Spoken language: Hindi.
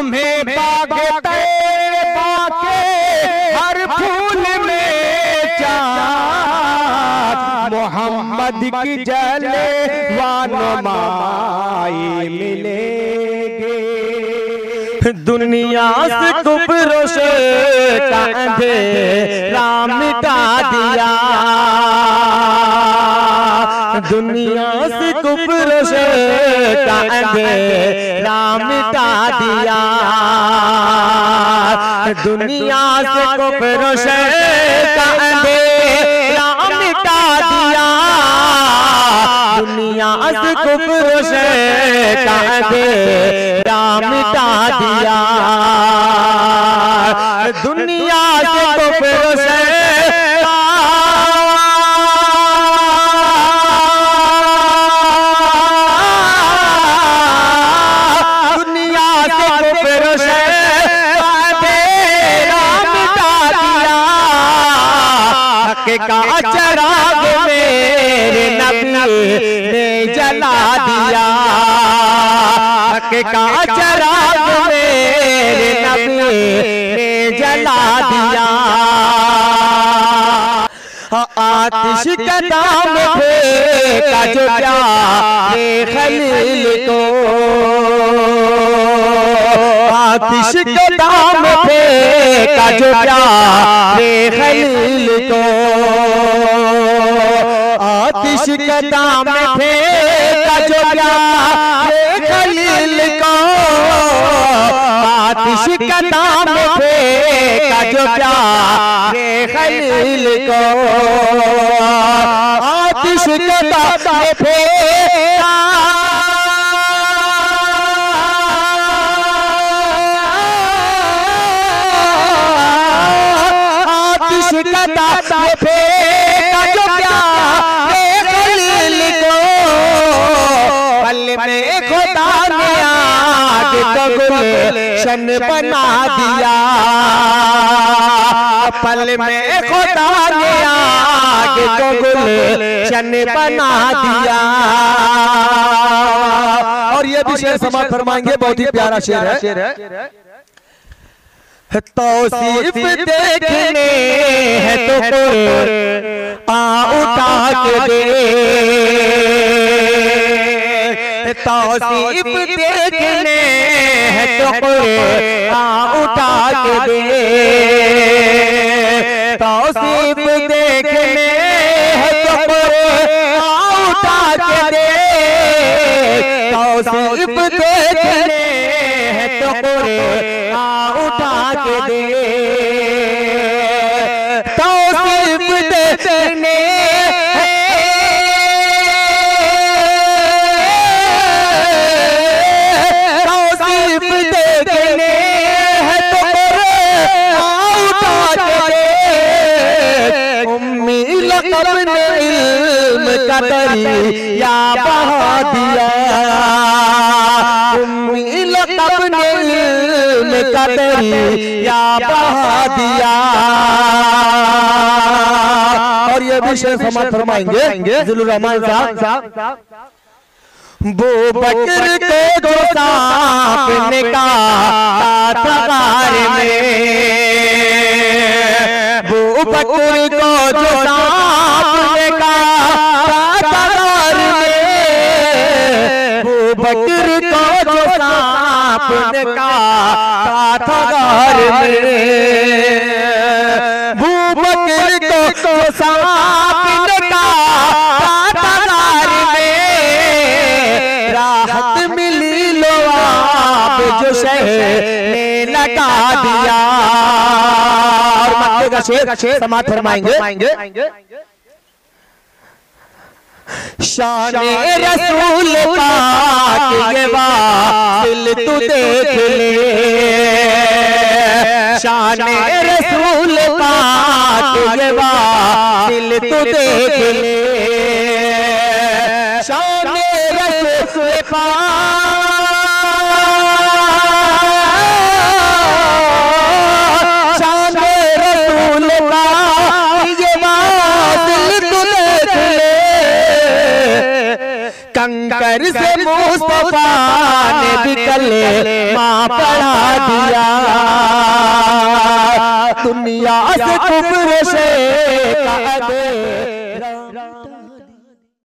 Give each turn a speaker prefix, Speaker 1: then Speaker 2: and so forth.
Speaker 1: तुम्हें बाग तैबा के हर फूल में चाँद मोहम्मद की जले वानुमाई मिलेंगे। दुनिया से कुफ्र से का अंधेरा मिटा दिया, दुनिया से कुफ्र से का अंधेरा मिटा दिया, दुनिया से कुफ्र से का अंधेरा मिटा दिया, दुनिया से कुफ्र से का अंधेरा मिटा दिया, दुनिया से कुफ्र से का चराग मेरे नबी ने जला दिया, का चराग मेरे नबी ने जला दिया। आतिश का दाम फेंका जो प्यारे खलील को, आतिश का दाम फेंका जो प्यारे खलील को, आतिश का दाम फेंका जो प्यारे खलील को, आतिश का दाम फेंका जो प्यारे खलील को, आतिश का दाम फेंका फेंका जो प्यारे खलील को, पल में खुदा ने आग को गुलशन बना दिया, पल में खुदा ने आग को गुलशन बना दिया। और ये भी शेर समाप्त फरमाएंगे, बहुत ही प्यारा शेर है। तौसीफ देखने है तो उठा के दे, तौसीफ देखने है तो उठा के दे, तौसीफ देखने है तो उठा के दे, तौसीफ देखने है तो उठा के दे, तौसीफ देखने तौसीफ देखने है तो उठा के दे। उम्मी लक़ब ने इल्म का दरिया बहा दिया, उम्मी लक़ब ने का दरिया बहा दिया। और ये भी शेर समाप्त फरमाएंगे ज़िल्लुर रहमान साहब। बू बकर को जो सांप ने काटा था गार में, बू बकर को जो सांप ने काटा था गार में, बू बकर को जो सांप ने काटा था गार में, बू बकर को सांप ने काटा था गार में, राहत मिली लो आप जो शहर ने लगा दिया। और मक्के का शेर समाप्त फरमाएंगे। शाने रसूल पाक के वासिल तू देख ले, शाने रसूल पाक के वासिल तू देख ले, शाने रसूल पाक, शाने रसूल पाक के वासिल तू देख ले, कंकर से मुस्तफा ने भी कलेमा पढ़ा दिया, दुनिया से कुफ्र से